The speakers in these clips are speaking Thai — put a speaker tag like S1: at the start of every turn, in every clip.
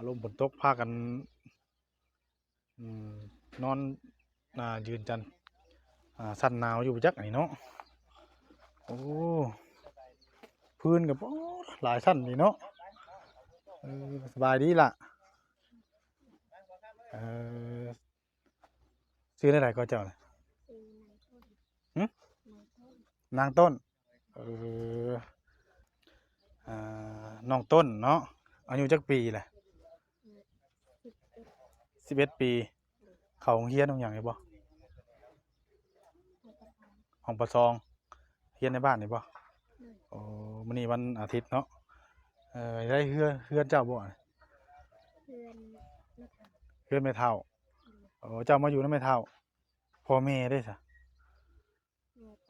S1: ารมณ์ฝนตกพากันนอนยืนจันสั่นหนาวอยู่จักไอ้เนาะโอ้พื้นกับหลายสั้นนี่เนาะสบายดีล่ะเออซื้อได้ไหนก็เจ้าน่ะหึนางต้นเออน้องต้นเนาะอายุจักปีแหละ11 ปีเขาโรงเรียนตรงอย่างนี้บ่ห้องประซองเรียนในบ้านนี่บ่โอ้มื้อนี้วันอาทิตย์เนาะได้เฮือนเจ้าบ่
S2: เพื่อนไม่ท
S1: เฮือนแม่เฒ่าโอ้เจ้ามาอยู่นำแม่เฒ่าพ่อแม่เด้ซะ
S2: ำเนี่ยไป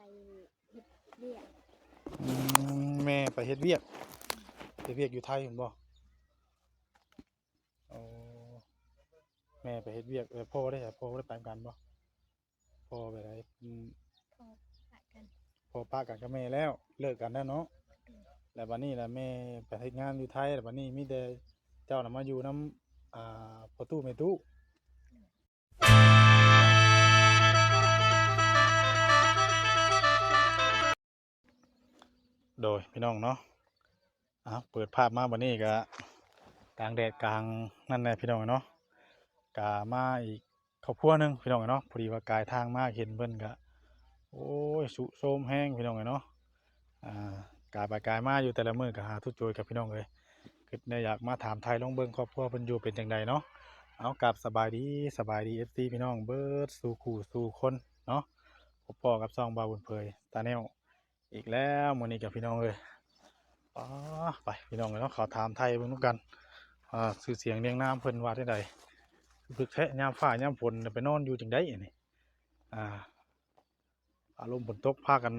S2: เฮ็ดเรียก
S1: แม่ไปเฮ็ดเวียกอยู่ไทยเห็นบ่โอ้แม่ไปเฮ็ดเวียกพ่อได้ซะพ่อบ่ได้ไปกันบ่พ่อไปไหน
S2: พอปะกัน
S1: พ่อปะกันกับแม่แล้วเลิกกันแล้วเนาะแล้วบัดนี้ล่ะแม่ไปเฮ็ดงานอยู่ไทยแล้วบัดนี้มีแต่เจ้าน่ะมาอยู่นำพ่อตู้แม่ตู้โดยพี่น้องเนาะเปิดภาพมาบัดนี้ก็กลางแดดกลางนั่นแหละพี่น้องเนาะก็มาอีกครอบครัวหนึงพี่น้องเนาะพอดีว่ากายทางมาเห็นเพิ่นก็โอ้ยสุโทรมแห้งพี่น้องเนาะกายไปกายมาอยู่แต่ละมื้อก็หาทุกโจยกับพี่น้องเลยคิดได้อยากมาถามไทยลองเบิ่งครอบครัวเพิ่นอยู่เป็นจังไดเนาะเอากลับสบายดีFC พี่น้องเบิดสู่คู่สู่คนเนาะพบพ้อกับช่องบ่าวบุญเผยตาแนวอีกแล้วมื้อนี้กับพี่น้องเลยไปพี่น้องเลยเนาะขอถามไทยเบิ่งนำกันชื่อเสียงเรียงนามเพิ่นว่าจังไดพึกแท้ยามฟ้ายามฝนไปนอนอยู่จังไดอันนี้อ่าอารมณ์ฝนตกพากัน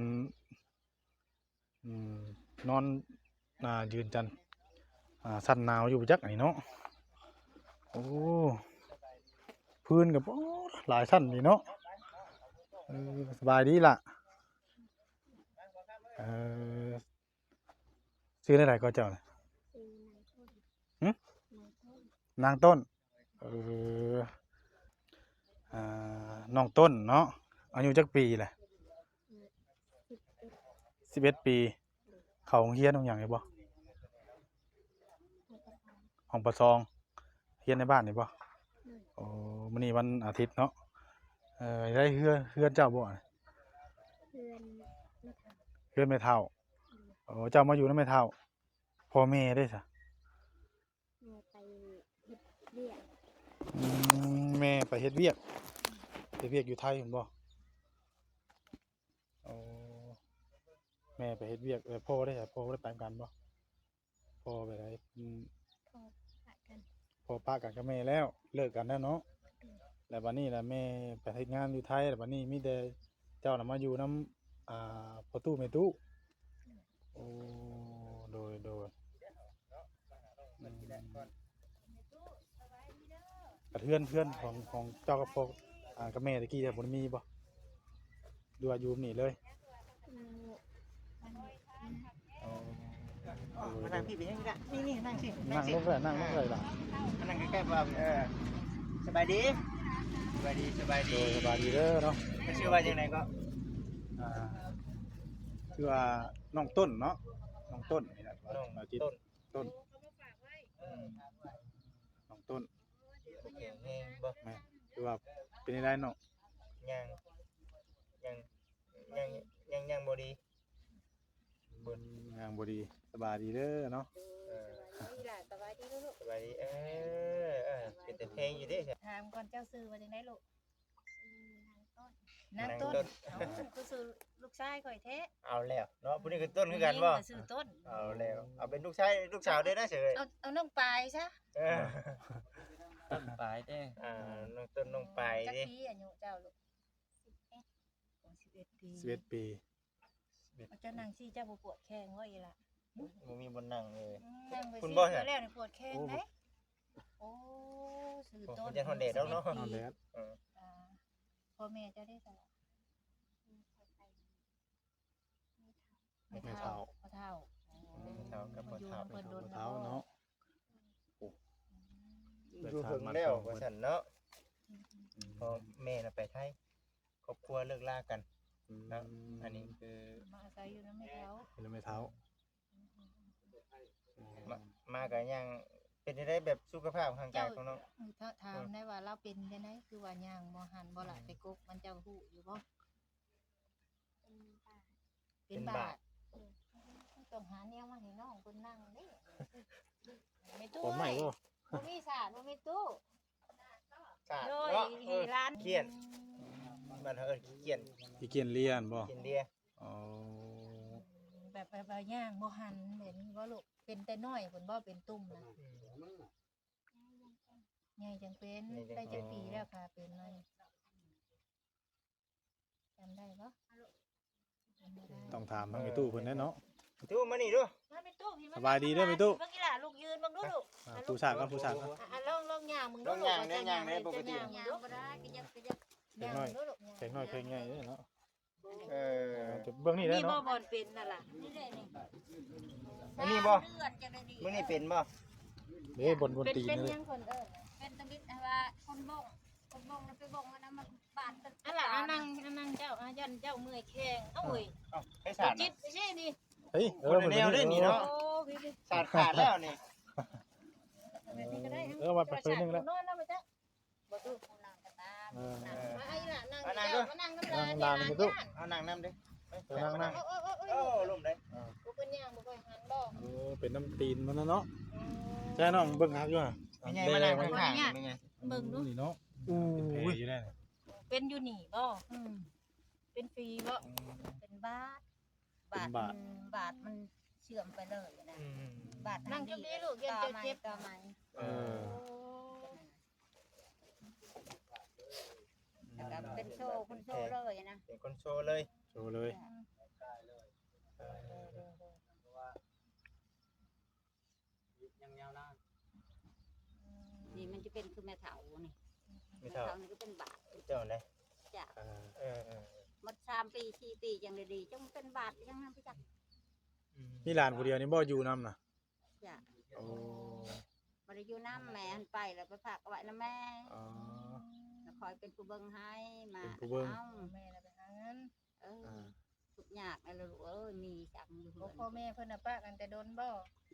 S1: นอนยืนจันสั่นหนาวอยู่จักไอ้เนาะโอ้พื้นกับหลายสั้นนี่เนาะสบายดีล่ะเออซื้อได้ไหนก็เจ้าน่ะ
S2: ซื้อนายต้น
S1: หึ
S2: นายต้น
S1: นางต้นเออน้องต้นเนาะอายุจักปีแหละ
S2: 11
S1: 11 ปีเขาโรงเรียนตรงอย่างนี้บ่ห้องประซองเรียนในบ้านนี่บ่โอ้มื้อนี้วันอาทิตย์เนาะได้เฮือนเจ้าบ่น่ะ
S2: เพื่อนไม่ท
S1: เฮือนแม่เฒ่าโอ้เจ้ามาอยู่นำแม่เฒ่าพ่อแม่เด้ซะ
S2: ำเนี่ยไปเฮ็ดเรียก
S1: แม่ไปเฮ็ดเวียกอยู่ไทยเห็นบ่โอ้แม่ไปเฮ็ดเวียกพ่อได้ซะพ่อบ่ได้ไปกันบ่พ่อไปไหน
S2: พอปะกัน
S1: พ่อปะกันกับแม่แล้วเลิกกันแล้วเนาะแล้วบัดนี้ล่ะแม่ไปเฮ็ดงานอยู่ไทยแล้วบัดนี้มีแต่เจ้าน่ะมาอยู่นำพ่อตู้แม่ตู้โอ้โดยกระเทือนของเจ้ากับพ่อกับแม่ตะกี้บ่ได้มีบ่ดูว่าอยู่นี่เลยอ๋อ
S3: มานั่งพี่เป็นยังไงล่ะนี่นั่งสิ
S1: นั่งลงเลยล่ะ
S3: มานั่งใกล้ๆบ่าวสบายดี
S1: สบายดีเด้อเนาะ
S3: ชื่อว่าอย่างไรก็
S1: อ่าคือว่าน้องต้นเนาะน้องต้นนี่แหละ
S3: น้อง
S1: อาทิตย์
S3: ต้น
S1: ต้นน้องต้น
S3: โอเคบ่
S1: แม่คือว่าเป็นยังไงเนาะ
S3: ยังบ่ดี
S1: บนงานบ่ดีสบายดีเด้อเนาะ
S2: สบายดีลูก
S3: สบายดีเป็นแต่เพลงอยู่ดิ
S2: ถามก่อนเจ้าซื้อว่าจังได๋ลูกนาง
S3: นาง
S2: ต้
S3: ต้
S2: น
S3: น
S2: ก็ซื้อลูกชายข่อยแท้
S3: เอาแล้วเนาะผู้นี้คือต้นคือกันบ่
S2: ซื้อต้น
S3: เอาแล้วเอาเป็นลูกชายลูกสาวด้วยนะเฉย
S2: เอาน้องปลายซะ
S3: ต้นปลายเด้น้องต้นน้องปลาย
S2: จัก
S3: ดิ
S2: ปีอายุเจ้าลูก11 ปี
S1: 11 ปี
S2: เจ้านั่งซี่เจ้าบ่ปวดแข้งว่าอีล่ะ
S3: บ่มีบนนั่งเลย
S2: นั่งไป
S3: คุณ
S2: ซี่
S3: บ่
S2: เทื่
S3: ฮะ
S2: อแล้วนี่ปวดแข้งเด้โอ้ซื้อต้น
S3: มันจะฮอนเดดแล้วเนาะ
S1: นอนแล้ว
S2: พ่อแม่เจ้าได้สละไม่เท่าพ่อเท่า
S3: เท่ากับพ่อเท่า
S2: เพิ่นโดน
S1: เท้าเนาะ
S3: อยู่เพิ่งแล้วว่าซั่นเนาะพอแม่น่ะไปไทยครอบครัวเลิกลากันเนาะอันนี้คือ
S2: มาอาศัยอยู่นำแม่เขา
S1: เป็นไม้เท้า
S3: มาก็ยังเป็นได้แบบสุขภาพทางกายของน้อง
S2: ถ้าถามได้ว่าเราเป็นจังได๋คือว่าย่างบ่หันบ่ล่ะไปกกมันเจ้าฮู้อยู่บ่เป็นบาทต้องหาแนวมาให้น้องเพิ่นนั่งเด้ไม่ตู้
S1: คนใหม่บ่
S2: บ่มีสาดบ่มีตู้
S3: สาด
S2: โดย
S3: เนาะ
S2: ให้ร้าน
S3: เครียดบ้านเฮาเอิ้นเกียน
S1: ที่เกียนเรียนบ่
S3: เกียนเดีย
S1: อ๋อ
S2: แบบย่างบ่หันแบบนี้บ่ลูกเป็นแต่น้อยเพิ่นบ่เป็นตุ่มนะใหญ่จังเป็นได้จักปีแล้วค่ะเป็นมานี่จำได้บ่จำบ่ได้
S1: ต้องถามทางไอ้ตู้เพิ่นแน่เนาะ
S3: ตู้มานี่ดู
S2: มาไปตู้พี่
S1: สบายดีเด้อไปตู้
S2: เมื่อกี้ล่ะลูกยืนบังดูลูก
S1: ผู้ชายกับผู้ชายครับ
S2: ลองย่างมึงดู
S3: ต้องย่างได้ย่างได้ปกติ
S2: ย่างบ่ได้ก็ยังย่างมึงดูลูก
S1: เพลงน้อยเพลงใหญ่เด้อเนาะ
S3: เออ
S1: จะเบิ่งนี่ได้
S2: นี่บ่
S1: เนาะ
S2: บ่เป็นนั่นล่ะนี่แหละนี่
S3: อันนี้บ่
S2: เลือดจังได๋ดี
S3: มื้อนี้เป็นบ่
S1: เด้บน
S2: เป็น
S1: ตีน
S2: เป็น
S1: เลย
S2: ยังคน
S4: เป็นตะบิดว่าคนบ่งแล้วไปบ่งอันนั้นมันบาดตึก
S2: อันล่ะอันนั่งเจ้ายันเจ้าเมื่อยแข้งเอ้ย
S3: เอ้าให้สาด
S2: จิตไม่ใช่นี่
S1: เฮ้ย
S3: คนละแนวเด้อนี่เนาะ
S2: โอ้พี่
S3: สาดขาดแล้วนี่
S2: แบบนี้ก็ได้
S1: มาไปซื้อนึงแล้ว
S2: นอนแล้วไปจ้ะบ่ตู้
S4: นางกระตา
S1: เออ
S2: มาไอ้ล่ะนั่งเจ้ามานั่งน้ำลาย
S1: นั่งไปตู้
S3: เอานั่งนำดิ
S1: นั่ง
S3: โอ้ลมได้
S2: กูเป็นย่างบ่ค่อยหันบ่
S1: เออเป็นน้ำตีนมันนะเนาะใช่น้องเบิ่งฮักอยู่อ่ะ
S3: ไม่ไงมานั่งข้างๆไม่ไง
S2: เบิ่งดู
S1: นี่เนาะเป็นแผลอยู่ได้
S2: เป็นอยู่นี่บ่เป็นฟรีบ่
S4: เป็นบาดบาดมันเชื่อมไปเลยนะบาด
S2: นั่งจังดีลูกยันเจ็บเจ็บ
S4: ต่อไหม
S1: เออ
S4: แล้วก็เป็นโซ่คนโซ่เลยนะ
S3: เป็นคนโชว์เลย
S1: โชว์เลย
S4: นี่มันจะเป็นคือแม่เถานี่
S3: ไม่
S4: แม่
S3: เท่า
S4: เถานี่ก็เป็นบาด
S3: เจ้าเลย
S4: จ้ะ
S3: เออ
S4: มัน3 ปี 4 ปียังดีๆจังเป็นบาดยังนั้นพี่จัก
S1: มีหลานผู้เดียวนี่บ่อยู่นำน่ะ
S4: จ้ะ
S1: โอ้
S4: บ่ได้อยู่น้ำแม่หันไปแล้วไปฝากเอาไว้นะแม่
S1: อ๋อ
S4: แล้วคอยเป็นผู้เบิ่งให้มา
S1: เป็นผู้เบิ่ง
S4: เอา
S2: แม่น่ะไปหาเงิน
S4: ทุกอย่างนั่นแหละลูกเอ้ยมีจังอยู่
S2: บ่พ่อแม่เพิ่นน่ะป้ากันแต่โดนบ่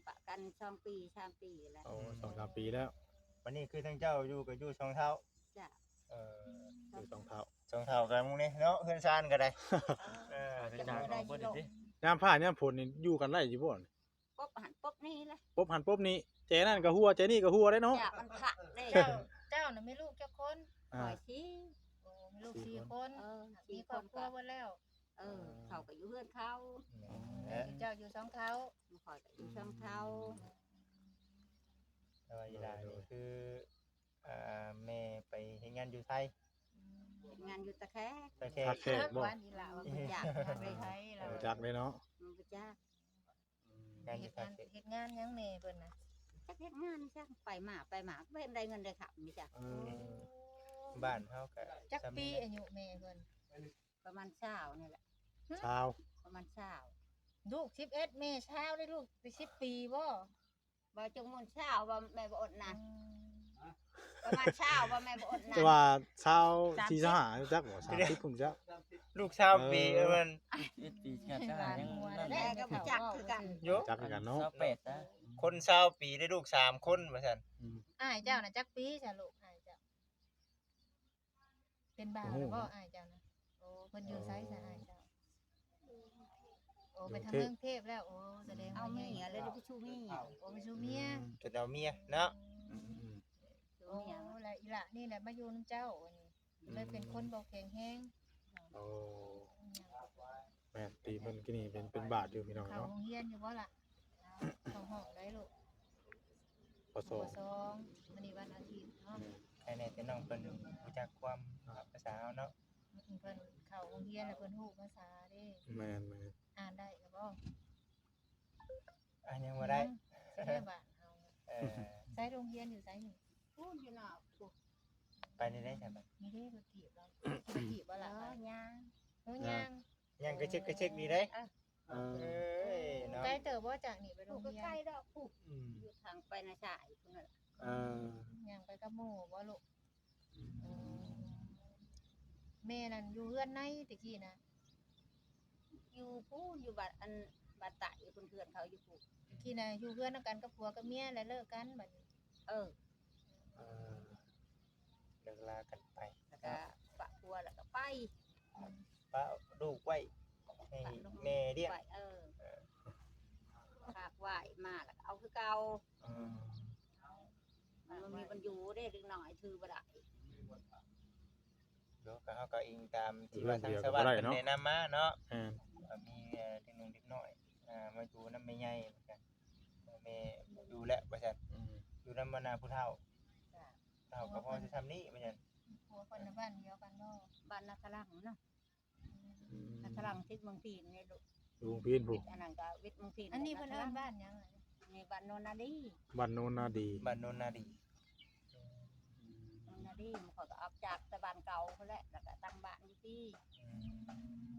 S4: ปะกัน2 ปี 3 ปีแล้ว
S1: โอ้2-3 ปีแล้ว
S3: วันนี้คือทั้งเจ้าอยู่กับอยู่สองเท้า
S4: จ้ะ
S1: อยู่2เท่า
S3: สองเท้ากันมึงนี่เนาะเฮือนซานก็ได้เป็น
S4: จะ
S3: จา
S4: ไม่
S3: ก
S4: ได้ยิโลก
S1: ยามผ้าเนี่ยฝนนี่อยู่กันไล่อยู่บ่
S4: ปุ๊บหันปุ๊บนี่เลย
S1: ปบหันปบนี่เจนั่นก็หัวเจนี่ก็หัวได้เนาะ
S4: จ้ะมันขะได้
S2: เจ้าน่ะมีลูกจักคน
S4: คอยชี้
S2: โอ้มีลูก4คน
S4: ชี้
S2: มี
S4: ค
S2: ครอบ
S4: น
S2: ครัว
S4: ก็
S2: เบิดแล้ว
S4: เขาก็อยู่เพื่อนเขา
S2: เจ้าอยู่สองเขา
S4: คอยก็อยู่ช่องเขา
S3: แต่ว่าอีหลานนี่คือแม่ไปเฮ็ดงานอยู่ไทย
S4: งานอยู่ตะแคก
S3: ไปแค่
S1: ทักแขกบ่
S2: วันนี้ล่ะว่าเพิ่นอยากไปไทยแล้ว
S1: จักเลยเนาะ
S4: มันก็จ้าง
S3: านอยู่ไทย
S2: เฮ็ดงานยังแม่เพิ่นน่ะ
S4: จักเฮ็ดงานจ้างไปมาไม่ได้เงินได้ขับมีจ้ะ
S3: บ้านเฮาก็
S2: จักปีอายุแม่เพิ่น
S4: ประมาณเช้านี่แหละ
S1: ชาว
S4: ประมาณเช้า
S2: ลูก11แม่เช้าได้ลูกไป10ปีบ่
S4: บ่จงมนเช้าว่าแม่บ่อดนะประมาณเช้าว่าแม่บ่อดนะ
S1: แต่ว่าชาวที่สหาจักบ่30พุ่นจัก
S3: ลูกชาวปีมัน
S5: ปีชาติยังนั่น
S4: แม่ก็บ่จักคือกัน
S3: โย
S1: จักคือกันเนาะ
S5: เป็ดนะ
S3: คนชาวปีได้ลูก3คนว่าซั่น
S2: อ้ายเจ้าน่ะจักปีจ้ะลูกอ้ายเจ้าเป็นบ้าหรือบ่อ้ายเจ้าน่ะโอ้เพิ่นอยู่ไสซะอ้ายเจ้าโอ้ไปทางเมืองเทพแล้วโอ้แสดง
S4: เอา
S2: ว่า
S4: เมี
S2: ใหญ่
S4: ยเลยได้ไปชูเมีย
S2: โอ้ไปสู่เมีย
S3: จนเอาเมียเนาะ
S4: ชู
S2: โอ้
S4: เมีย
S2: แล้วอีหละนี่แหละมาอยู่นํเจ้าอันนี้เลยเป็นคนบ่แข็งแรง
S1: โอ้แม่นตีเพิ่นกินนี่เป็นบาทอยู่พี่น้อง
S2: เข้า
S1: เนาะ
S2: โรงเรียนอยู่บ่ล่ะเข้าห้องได้ลูก
S1: ปสอง
S2: สองมื้อนี้วันอาทิตย์เนาะ
S3: ใครแน่แต่น้องเพิ่นรู้จักความภาษาเฮาเนาะ
S2: เพิ่นเข้าโรงเรียนแล้วเพิ่นฮู้ภาษาเด้
S1: แม่น
S2: อ่านได้ก็บ่
S3: ยังบ่ได้
S2: สิได้บ้านเฮา
S3: เ
S2: ใช้โรงเรียนอยู่ไสนี่
S4: พูดอยู่เนาะพูด
S3: ไปนี่ได้ใช่ไหม
S2: มีเด้รถถีบเรารถถีบบ่ล่ะ
S4: ย่าง
S2: โอ้ย่าง
S3: ยังกระเช็คดีได้
S1: เออ
S3: เอ้ยเนาะ
S2: ไกลเติบบ่จากนี่ไปโร
S4: พูด
S2: ง
S4: ก็
S2: เรียน
S4: ใกล้ดอกพูดอยู่ทางไปนะชายพุ่นน่ะ
S1: เออ
S2: ย่างไปกับ กับหมู่บ่ลูกแม่นั่นอยู่เฮือนในตะกี้นะ
S4: อยู่ผู้อยู่บัดอันบัดตะอยู่เพื่อนเขาอยู่ผู้
S2: ตะกี้น่ะอยู่เฮือนนำกันกับผัวกับเมียแล้วเลิกกันบัดนี้
S4: เออ
S3: เลิกลากันไป
S4: แล้วก็ปะพัวแล้วก็ไป
S3: ป้าลูกไว้ให้
S4: ปะลง
S3: แม่เลี้ยง
S4: ไว้ฝากไหวมาแล้วก็เอาคือเก่ามันมีมันอยู่ได้ดึงหน่อยถือบ่ได้
S3: เดี๋ยวก็เฮาก็อิงตามที่ว่าทางสวัสดิ์เพิ่นแนะนำมาเนาะ ว่ามีเด็กนุ่งเด็กน้อยมาอยู่นำแม่ใหญ่เหมือนกันแม่อยู่แล้วว่าซั่นอยู่นำบรรดาผู้เฒ่าเฒ่าก็พอสิทำนี้ว่าซั่น
S2: ผัวคนในบ้านเดียวกันบ่
S4: บ้านนาคลังเนาะนาคลังทิศเมืองพีนนี่ลูก
S1: ลุงพีน
S4: วิ
S1: ผู้
S4: ทย์อันนั้นก็วิทย์เมืองพีน
S2: อันนี้เพิ่นเอิ้นบ้านหยังอะ
S4: นี่บ้านโนนนาดี
S1: บ้านโนนนาดี
S3: บ้านโนนนาดี
S4: โนนนาดีมันเขาก็ออกจากแต่บ้านเก่าพุ่นแหละแล้วก็ตั้งบ้านอยู่ที่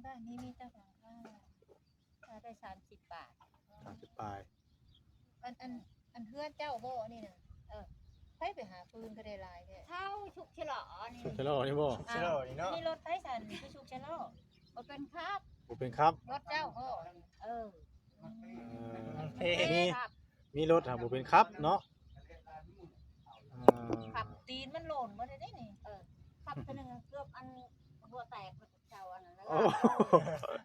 S2: บ้านนี้มีเจ้าของค่า
S4: ถ้าได้30 บาท
S1: 30ปลาย
S2: อันเฮือนเจ้าบ่นี่น่ะไปหาปืนก็ได้หลายแท้
S4: เท่าชุกฉลอนี่
S1: ใช่แล้วนี่บ่
S3: เชื่อนี่เนาะ
S2: นี่รถไผสั่นคือชุกชะโลอ
S4: บ่เป็นครับ
S1: บ่เป็นครับ
S2: รถเจ้าบ่
S4: เออ
S3: เฮ้
S4: ครับ
S1: มีรถบ่เป็นครับเนาะ
S2: ขับตีนมันหล่นบ่ได้เด้นี่
S4: ครับตัวหนึงเกือบอันหัวแตกเจ้าอันนั้นแล้ว
S1: โอ้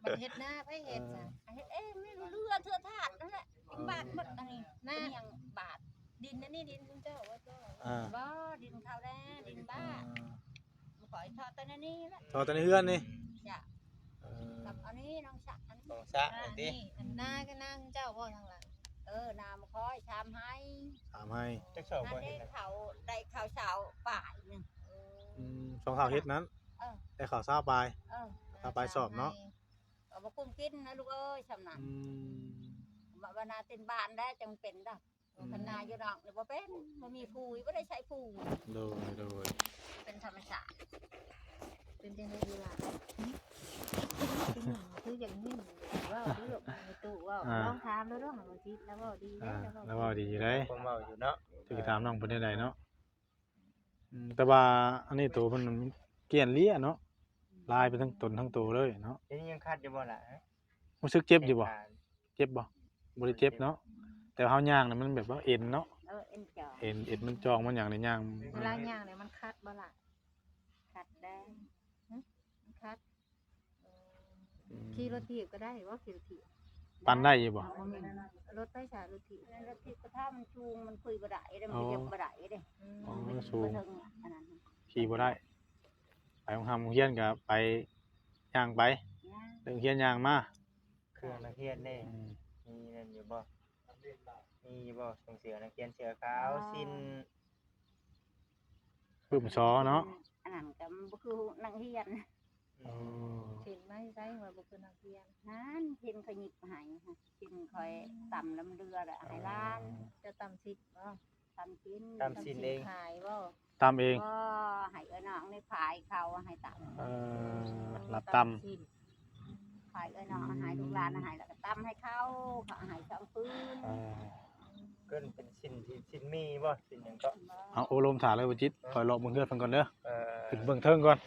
S2: มันเฮ็ดหน้าไผเฮ็ดซะ
S4: เฮ็ดไม่รู้เรื่องเทื่อทาดนั่นแหละบาทหมดอันนี้
S2: หน้า
S4: เป็นหยังบาท
S2: ดินอันนี้ดินของเจ้าว่าเจ้า
S4: บ่ดินเขาแน่ดินบ้ามันขอยทอดแต่นั่นนี่แหละ
S1: ทอตอนนี้เฮือนนี่
S4: จ้ะกับอันนี้น้องชักอัน
S3: ข
S4: นี้
S3: องซะ
S2: อั
S3: อั
S2: น
S3: นนี้
S2: นี้อันหน้าก็หน้าของเจ้าบ่ทางหลัง
S4: นามาคอยชามให้
S1: ถามให้
S3: จักสอบ
S4: นั่
S3: บ่
S4: น
S3: เห็
S4: ได้
S3: นนะ
S4: เขาได้ข้าวเช้าป่ายหนึง
S1: สองเท่าเฮ็ดนั้นได้ข้าวซาปลาย ถ้าไปสอบเนาะ
S4: เอามากุ้มกินนะลูกเอ้ยชำนาญมาบานาเต็นบ้านได้จังเป็นดอกคันนาอยู่ดอกนี่บ่เป็นบ่มีปุ๋ยบ่ได้ใช้ปุ๋ย
S1: โดย
S4: เป็นธรรมชาติ
S2: เป็นจังได๋ดีล่ะคืออย่างนี้ว่าดีลูกในตู้ว่าลองถามแล้วเนาะบางทีแล้วว่าดี
S1: แล้วว่าดีอยู่เด้
S3: ผมเว้าอยู่เนาะ
S1: สิถามน้องเพิ่นได้เนาะแต่ว่าอันนี้ตัวมันเกลียนเลี้ยเนาะลายไปทั้งตนทั้งตัวเลยเนาะ
S3: เดี๋ยวนี้ยังคัดอยู่บ่ล่ะ
S1: รู้สึกเจ็บอยู่บ่เจ็บบ่บ่ได้เจ็บเนาะแต่เฮาย่างน่ะมันแบบว่าเอ็นเนาะ
S4: เอ็นจอ
S1: เอ็นมันจองมันอย่างในย่าง
S2: เวลาย่างเนี่ยมันคัดบ่ล่ะ
S4: ขัดได้
S2: มันคัดขี่รถถีบก็ได้ว่าขี่รถถีบ
S1: ปั่นได้อยู่บ่
S2: รถไฟฉายรถถีบ
S4: แล้วที่กระทะมันชูงมันคุยบ่ได้เด้มันยกบ่ได้เด้
S1: อ๋อ
S4: มัน
S1: สูง
S4: บ่ถึงอันนั้น
S1: ขี่บ่ได้ไปโรงเรียนก็ไปย่างไปเรื่องเรียนย่างมา
S3: เครื่องนักเรียนนี่มีนั่นอยู่บ่มีบ่ส่งเสือนักเรียนเสือขาวสิ้น
S1: ปึ้มซอเนาะ
S4: อันนั้นก็มันบ่คือนักเรียน
S2: เห็นไหมใช่ว่าบุคคลนักเรียน
S4: นั้นเห็นเขาหยิบให้ค่ะกินคอยต่ำลำเรือแหละให้ล้าน
S2: จะตำซิดบ่
S4: ต่ำกิน
S3: ตามสิ้นเอง
S2: ขายบ่
S1: ตามเอง
S4: ก็ให้เอ้น้องในผายเขาให้ต่
S1: รับต
S2: ซิด
S4: ำผายเอ้น้องให้ลูกหลานให้แล้วก็ต่ำให้เขาเขาให้ช่องปืน
S3: เกินเป็นสิ้นที่สิ้นมีบ่สิ้นหยังก็
S1: เอาโอลมถ่าเลยบ่จิตคอยรอเบิ่งเฮือนเพิ่นก่อนเด้อ
S3: เอ่อ
S1: ขึ้นเบิ่งเทิงก่อน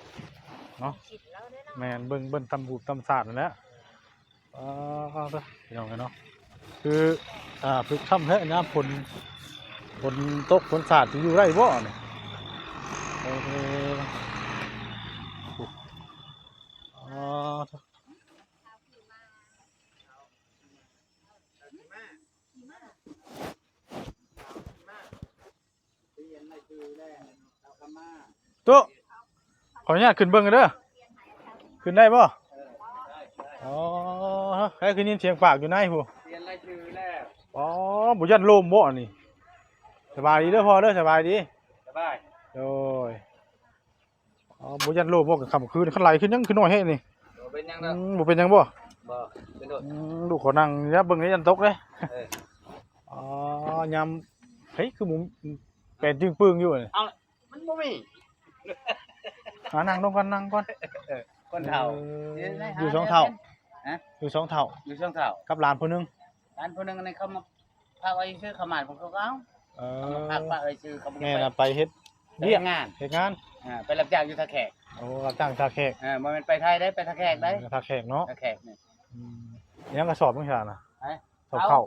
S2: ซิดแล้วเด้อเนาะ
S1: แม่นเบิ่งตำหูตำศาสตร์นั่นแหละเอาเด้อพี่น้องกันเนาะคือพฤกษ์ค่ำแท้นะฝนตกฝนสาดสิอยู่ได้บ่เนี่ยโอเคอ๋อตุ๊ขออนุญาตขึ้นเบิ่งกันเด้อขึ้นได้บ่อ๋อให้ขึ้นยินเสียงปากอยู่ในผู้
S5: เรียนรายชื่อแล้ว
S1: อ๋อบุยันโลมบ่อันนี่สบายดีเด้อพ่อเด้อสบายดี
S5: สบาย
S1: โดยอ๋อบุยันโลมบ่กับค่ำคืนคันไหลขึ้นยังขึ้นน้อยแฮะนี่
S5: บ่เป็นหยังดอก
S1: บ่เป็นหยังบ่
S5: บ่เป็นโดด
S1: ลูกขอนั่งอย่าเบิ่งให้ยันตกเด้
S5: เออ
S1: อ๋อยามเฮ้ยคือหมูแปลนจึงปึ้งอยู่นี่
S5: เอามันบ่มี
S1: นั่งลงก่อนนั่งก่อน
S5: คนเฒ่า
S1: อยู่สองเท่า
S5: ฮะ
S1: อยู่สองเท่า
S5: อยู่ช่องเฒ่า
S1: กับหลานผู้หนึง
S5: ร้านผู้หนึงในเขามาพาไว้ซื้อข้าวหมากของเขาเอา
S1: เอ
S5: เขา
S1: อ
S5: มาพักว่าเอ้ยซื้อเขาบ่
S1: แม่
S5: ไป
S1: น่ะไปเฮ็ด เรียก
S5: งาน
S1: เฮ็ดงาน
S5: ไปรับจ้างอยู่ท่าแขก
S1: โอ้รับจ้างท่าแขก
S5: บ่แม่นไปไทยได้ไปท่าแขกได้
S1: ท่าแขกเนาะ
S5: ท่าแขกนี่
S1: อืมยังกระสอบจังซั่นน่ะ
S5: ไอ้
S1: สอบเข้า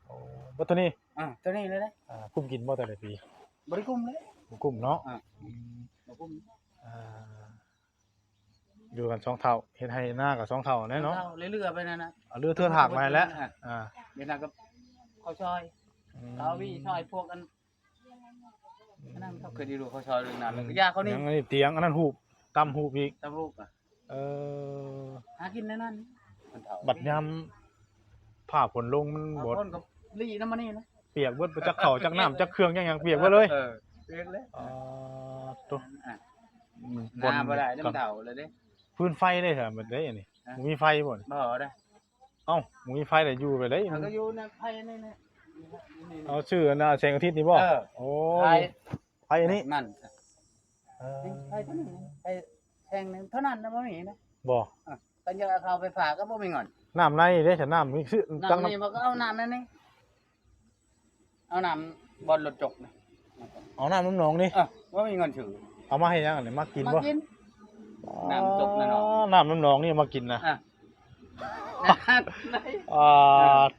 S1: โอ้บ่ตัวนี้
S5: ตัวนี้เลยนะ
S1: กุ้มกินบ่แต่ละปี
S5: บ่ได้กุ้มเลย
S1: บ่กุ้มเนาะ
S5: บ่กุ้ม
S1: อ่าอยู่กัน2เท่าเฮ็ดให้หน้ากับ2เท่าแน่เนาะ
S5: เรื่อยๆไปนั่นน่ะ
S1: เอาเรือเทือถากมาแล้วอ่า
S5: เดี๋ยวนั้นก็เขาซอยเขาวิซอยพวกกันนั่นเขาเคยได้รู้เขาซอยเรื่องนั้นแล้วก็ยาเขานี่
S1: ยังอันนี้เตียงอันนั้นหูบตำหูบอีก
S5: ตำลูก
S1: เออ
S5: หากินในนั้นมันเฒ่า
S1: บัดยามผ้าฝนลงมันบ่
S5: คนก็ลี่น้ำมันนี่นะ
S1: เปียกเบิดบ่จักข้าวจักน้ำจักเครื่องจักหยังเปียกเบิดเลย
S5: เปียกเลย
S1: ตัว
S5: หน้าบ่ได้น้ำเฒ่าเลยเด้
S1: พื้นไฟเลยเหรอมันได้อันนี้บ่มีไฟบ่นี่
S5: บ่ได้
S1: เอ้าบ่มีไฟได้อยู่ไปเลย
S5: มันก็อยู่ในไผนี่นะ
S1: เอาชื่ออันน่ะแสงอาทิตย์นี่บ่โอ้
S5: ไผ
S1: ไฟอันนี้
S5: นั่น
S1: เออ
S5: ไผตัวนี้ไผแทงนึงเท่านั้นนะบ่มีนะ
S1: บ่
S5: กันจะเอาไปฝากก็บ่มีเงิน
S1: น้ำในเด้ฉันน้ำมีชื่อจัง
S5: น้ำนี่มันก็เอาน้ำนั่นนี่เอาน้ำบอลรถจกนะ
S1: เอาน้ำน้ำหนองนี่
S5: ว่ามีเงินถือ
S1: เอามาให้ยังอันนี้มากิน
S5: มา
S1: บ่
S5: กิน น้ำจกน่ะเนาะ
S1: น้ำน้ำหนองนี่มากินนะ
S5: ไหน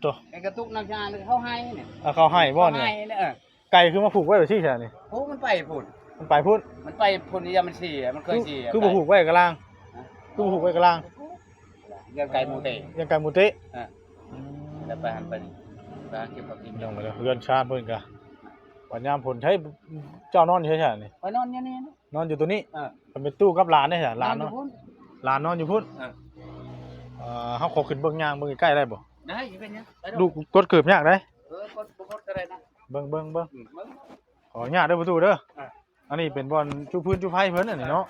S1: ตัว
S5: ไอ้กระตุกน้ำชาเขาให้เนี่ย
S1: เอาเขาให้บ่เนี่ย
S5: ให้เนี่ย
S1: ไก่คือมาผูกไว้แบบที่แท้นี่
S5: โอ้มันไปพุ่น
S1: มันไปพุ่น
S5: มันไปพุ่นนี่ยามันเสียมันเคยเสีย
S1: คือบ่ผูกไว้กะลางคือบ่ผูกไว้กะลาง
S5: เงินไก่หมูเตะ
S1: ยังไก่หมูเตะ
S5: แล้วไปหันไปนี่ไปหาเก็บผักกิน
S1: ยังบ่ได้เรือนชาติเพิ่นก็วันยามผลใช้เจ้านอนอยู่ใช่นี่
S5: ไปนอนอย่างนี้นะ
S1: นอนอยู่ตัวนี้
S5: เออ
S1: มันเป็นตู้กับหลานได้ใช่หลาน
S5: อ
S1: เนาะ
S5: ยู่พุ่น
S1: หลานนอนอยู่พุ่นเฮาขอขึ้นเบิ่งย่างเบิ่งใกล้ได้บ่
S5: ได้อยู่เป็นยังไป
S1: ลูกกดเกิบยากได้
S5: กดก็ได้นะ
S1: เบิ่งเบิ่งเบิ่ง
S5: มึง
S1: ขออนุญาตเด้อประตูเด้อ
S5: อ่ะ
S1: อันนี้เป็นบอลชูพื้นชูไผเพิ่นอันนี้เนาะ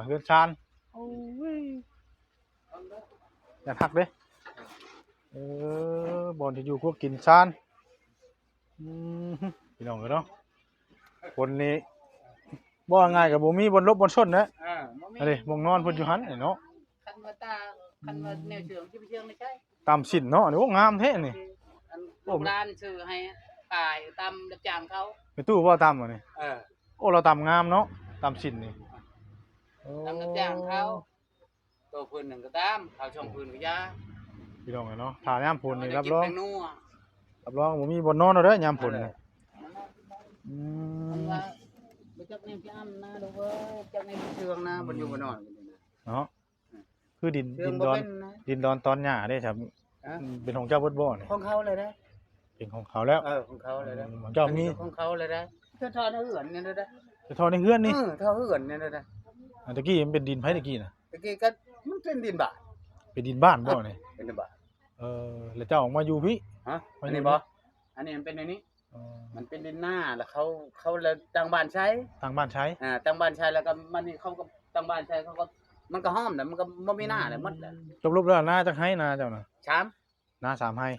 S1: เรือนชานโอ้ยอย่าทักเด้บอลที่อยู่พวกกินชานพี่น้องเนาะคนนี้บ่ง่ายกับบ่มีบนลบบนชนนะอันนี้มองนอนเพิ่นอยู่หั่นนี่เนาะ
S5: คันว่าตาคันว่าแนวเชืองที่ไปเชืองไม่ใช่
S1: ตามสินเนาะอันนี้โอ้งามแท้นี่
S5: อันโบราณซื้อให้ตายตามรับจ้างเขา
S1: ไปตู้บ่ตามอันนี้
S5: เออ
S1: โอ้เราตามงามเนาะตามสินนี่
S5: ตามรับจ้างเขาตัวพื้นหนึ่งก็ตามเขาช่องพื้นก็ยา
S1: พี่น้องเนาะถ้ายามฝนนี่รับรอง
S5: กินแตงนัว
S1: รับรองบ่มีบนนอนเอาเด้อยามฝนนี่
S5: มันว่าบ่จักแนวพี่อ้ำนะดูเว้ยจักแนวเชืองนะบ่อยู่บ่นอน
S1: เนาะคือดิน
S5: เชือ
S1: ดิ
S5: ง
S1: น
S5: บ่
S1: ดอน
S5: เป็นนะ
S1: ดินดอนตอนหญ้าเด้ครับเป็นของเจ้าเบิดบ่นี่
S5: ของเขาเลยนะ
S1: เป็นของเขาแล้ว
S5: ของเขาเลยนะ
S1: ของเจ้ามี
S5: ของเขาเลยนะเธอทอดเหือนเนี่ยนะ
S1: จะทอในเฮือนนี่
S5: ทอดเหือนเนี่ยนะ
S1: อันตะกี้มันเป็นดินไผตะกี้น่ะ
S5: ตะกี้ก็มันเป็นดินบาท
S1: เป็นดินบ้านบ่นี่
S5: เป็นดินบาท
S1: แล้วเจ้าออกมาอยู่พี่
S5: ฮะอันนี้บ่อันนี้มันเป็นในนี้ มันเป็นดินหน้าแล้วเขาแล้วตั้งบ้านใช้
S1: ทางบ้านใช้
S5: ตั้งบ้านใช้แล้วก็มันนี่เขาก็ตั้งบ้านใช้เขาก็มันก็ห้อมแต่มันก็บ่มีหน้าเลยหมดแล้ว
S1: รวบๆแล้วนาจักให้นาเจ้าน่ะ
S5: ชาม
S1: นา3ให้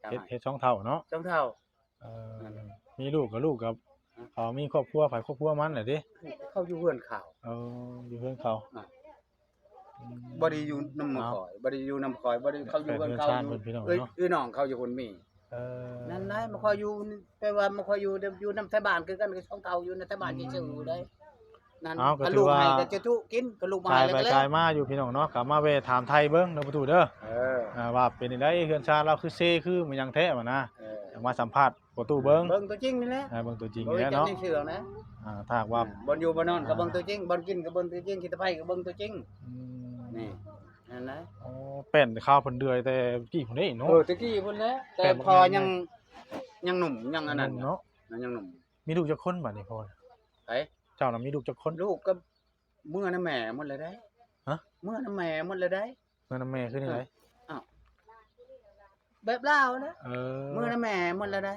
S5: ชาม
S1: เฮ็ด2เท่าเนาะ
S5: จงเท่า
S1: มีลูกกับลูกกับเขามีครอบครัวฝ่ายครอบครัวมันแหละดิ
S5: เขาอยู่เฮือนข่าว
S1: อยู่เพื่อนเขา
S5: บ่ได้อยู่นำข่อยบ่ได้อยู่นำข่อยบ่ได้เขาอยู่เฮือนเขาอยู่น้องเขาอยู่คนมีนั่นได้มาคอยอยู่แปลว่ามาคอยอยู่นำไทบ้านคือกันกับช่องเท่าอยู่ในไทบ้านซื่อๆได้นั่นลูกให้ก็จะจุกินก็ลูกมา
S1: กาย
S5: แล้ว
S1: ไป
S5: ก็เลย
S1: กายมาอยู่พี่น้องเนาะกลับมาเวถามไทยเบิ่งเด้อประตูเด้อว่าเป็นจังได๋เฮือนชาเราคือเซคือมันยังแท้มานะอยากมาสัมภาษณ์ประตูเบิ่ง
S5: เบิ่งตัวจริงนี่แหละ
S1: เบิ่งตัวจริง
S5: บ่
S1: นี่
S5: ได้
S1: แหละ
S5: จับ
S1: เนาะ
S5: ในเชืองนะ
S1: ถ้าหากว่า
S5: บ่อยู่บ่นอนก็เบิ่งตัวจริงบ่กินก็เบิ่งตัวจริงคิดตะไผก็เบิ่งตัวจริงนี่นั่นนะ
S1: เป็นข้าวเพิ่นเดือยแต่กี้พุ่นนี่เนาะ
S5: ตะกี้พุ่นแล้วแต่พอยังหนุ่มยังอันนั้น
S1: เนาะ
S5: ยังหนุ่ม
S1: มีลูกจักคนบัดนี้พ่อ
S5: ไผ
S1: เจ้าน่ะมีลูกจักคน
S5: ลูกก็เมื่อน้าแม่หมดเลยได้
S1: ฮะ
S5: เมื่อน้าแม่หมดเลยได้
S1: เงินแม่คือจังได๋
S5: แบบลาวนะเมื่อน้าแม่หมดเลยได้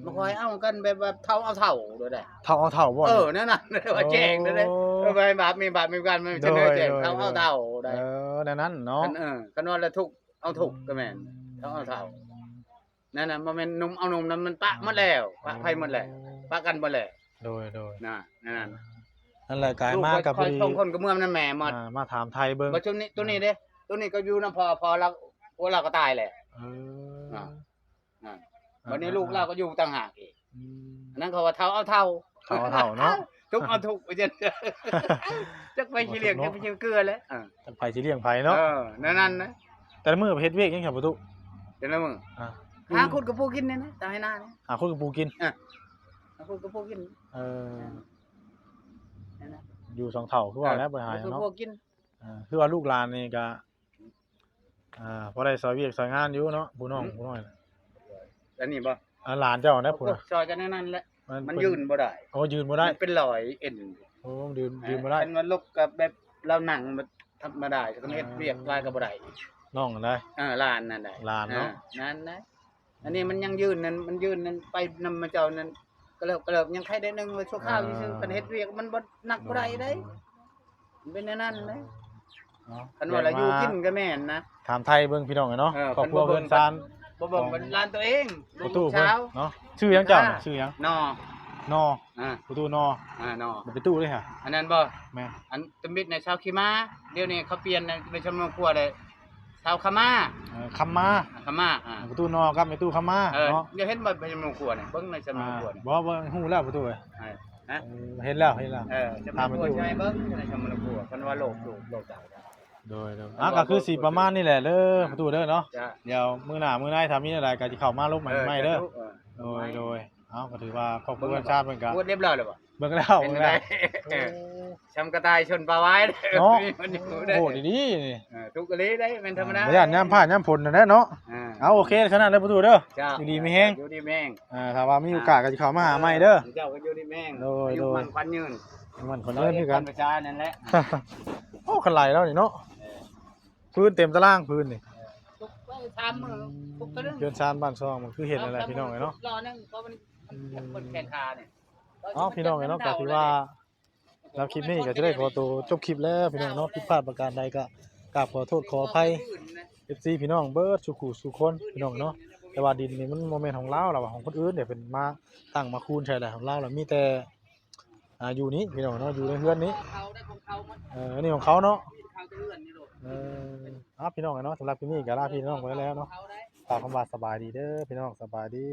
S5: มาคอยเอากันแบบเท่าเอาเท่าด้วยได้
S1: เท่าเอาเท่าบ่
S5: นั่นน่ะว่าแจ้งด้วยได้ไปบาปมีกันมันจะเนื้อแจ้งเท่าเอาเท่าได้
S1: นั่นนั้นเนาะ
S5: กันนอนแล้วทุกเอาทุกก็แม่นเท่าเอาเท่านั่นน่ะบ่แม่นนุ่มเอานุ่มนั้นมันปะหมดแล้วปะไผหมดแล้วปะกันหมดแล้ว
S1: โดย
S5: นั่น
S1: นั่นแหละกายมากับ
S5: คอยชมคนก็เมื่อน้าแม่หมด
S1: มาถามไทยเบิ่ง
S5: บ่ชุดนี้ตัวนี้เด้ตัวนี้ก็อยู่นำพอเราเราก็ตายแหละ วันนี้ลูกเราก็อยู่ต่างหากอีกนั่นเขาว่าเท่าเอาเท่า
S1: เขาเท่าเนาะ
S5: ทุกเอาทุกไปจังจักไปสิเลี้ยงจักไปสิเกลือแล้ว
S1: จักไผสิเลี้ยงไผเนาะ
S5: นั่นนะ
S1: แต่ละมื้อไปเฮ็ดเวียกยังครับประตู
S5: เดี๋ยวนะมึง
S1: อ่า
S5: หาคนกับปูกินเนี่ยนะตามให้หน้าเนี่ย
S1: หาคนกับปูกิน
S5: หาคนกับปูกิน
S1: เออ
S5: นั่นนะ
S1: อยู่สองเท่าคือว่าแล้วไปหา
S5: คนกับ
S1: เนาะ
S5: ปูกิน
S1: คือว่าลูกหลานนี่ก็พอได้ซอยเวียกซอยงานอยู่เนาะผู้น้องผู้น้อยน่ะ
S5: อันนี้บ่
S1: หลานเจ้านะผู้น่ะ
S5: ซอยกันนั่นแหละมัน
S1: เป็
S5: ยืนบ่ได้
S1: โอ้ยืนบ่ได้
S5: มันเป็นรอยเอ็น
S1: โอ้ยืนบ่ได้
S5: มันลบกับแบบเราหนังมันทำมาได้ก็เฮ็ดเรียกลายก็บ่ได้
S1: น้องกันได้
S5: ลานนั่นได้
S1: ลานเนาะ
S5: นั่นนะอันนี้มันยังยืนนั่นมันยืนนั่นไปนำมาเจ้านั่นก็เลิกยังใครได้นึงว่าชั่วคราวซื่อๆกันเฮ็ดเรียกมันบ่หนักบ่ได้เด้มันเป็นนั่นเด้
S1: เนาะ
S5: คันว่าเราอยู่กินก็แม่นนะ
S1: ถามไทยเบิ่งพี่น้องกันเนาะ
S5: เออ
S1: ครอบครัว
S5: เพิ่
S1: เพิ่
S5: น
S1: น
S5: บ่เบิ่ง
S1: ซาน
S5: บ่เบิ่งเป็นร้านตัวเอง
S1: ประตูเพิ่น
S5: เช้า
S1: เนาะชื่อหยังเจ้าน่ะชื่อหยัง
S5: นอน
S1: อ
S5: อ่า
S1: ประตูนอ
S5: นอ
S1: บ่ไปตู้เลยค่ะ
S5: อันนั้นบ่
S1: แม่
S5: อันตมิดในชาวขี้ม้าเดี๋ยวนี้เขาเปลี่ยนในชมรมครัวเลยชาวขม่า
S1: คำมา
S5: ขม่า
S1: ประตูนอกับประตูคำมา
S5: เนาะ
S1: เนาะ
S5: เดี๋ยวเห็นบ่ในชมรมครัวเนี่ยเบิ่งในชมรมครัวเนี่ย
S1: บ่ฮู้แล้วประตูเอ้ย
S5: ฮะ
S1: เห็นแล้ว
S5: ชมรมครัวใช่เบิ่งในชมรมครัวเพิ่นว่าโลกเจ้า
S1: โดยก็คือสิประมาณนี้แหละเด้อประตูเด้อเนาะ
S5: จ้ะ
S1: เดี๋ยวมื้อหน้ามื้อไหนถ้ามีอะไรก็สิเข้ามาลบใหม่เด้อโดยก็ถือว่าครอบครัวชาติเพิ่นก็
S5: พูดเรียบร้อยแล้วบ่
S1: เบิ่งแล้ว
S5: เป็นไงชำกระต่ายชนปลาไว้มันอยู่ได้
S1: โอ้ดีๆนี่
S5: ทุกกะลีได้เป็นธรรมดา
S1: บ่ย่านยามผ้ายามฝนนั่นแหละเนาะเอาโอเคขนาดนั้นประตูเด้อ
S5: จ้า
S1: อยู่ดีไม่แห้ง
S5: อยู่ดีแม่ง
S1: ถ้าว่ามีโอกาสก็สิเข้ามาหาใหม่เด้อ
S5: เจ้าก็อยู่ดีแม่ง
S1: โดย
S5: อยู่มันควันยืน
S1: มันคนเดินคือกัน
S5: ประชานั่นแหละ
S1: โอ้คันไหลแล้วนี่เนาะพื้นเต็มตารางพื้นนี่
S5: ทุกไป3มื้อทุกตะลึง
S1: เดือนชานบ้านซองมันคือเห็นอะไรพี่น้องเนาะ
S5: รอนึงเพราะมันคนแข่งขาเนี่ย
S1: พี่น้องเนาะก็ถือว่าแล้วคลิปนี้ก็จะได้ขอตัวจบคลิปแล้วพี่น้องเนาะผิดพลาดประการใดก็กราบขอโทษขออภัย FC พี่น้องเบิดสุขุสุคนพี่น้องเนาะแต่ว่าดินนี่มันโมเมนต์ของเราแล้วว่าของคนอื่นเนี่ยเป็นมาตั้งมาคูณใช่แหละของเราแล้วมีแต่อยู่นี้พี่น้องเนาะอยู่ในเฮือนนี้
S5: เขาได้ของเขามัน
S1: อันนี้ของเขาเนาะ
S5: เขาจะเลื่อนนี่โลด
S1: พี่น้องเนาะสำหรับคลิปนี้ก็ลาพี่น้องไปแล้วเนาะ
S5: เขาได้
S1: ฝากคำว่าสบายดีเด้อพี่น้องสบายดี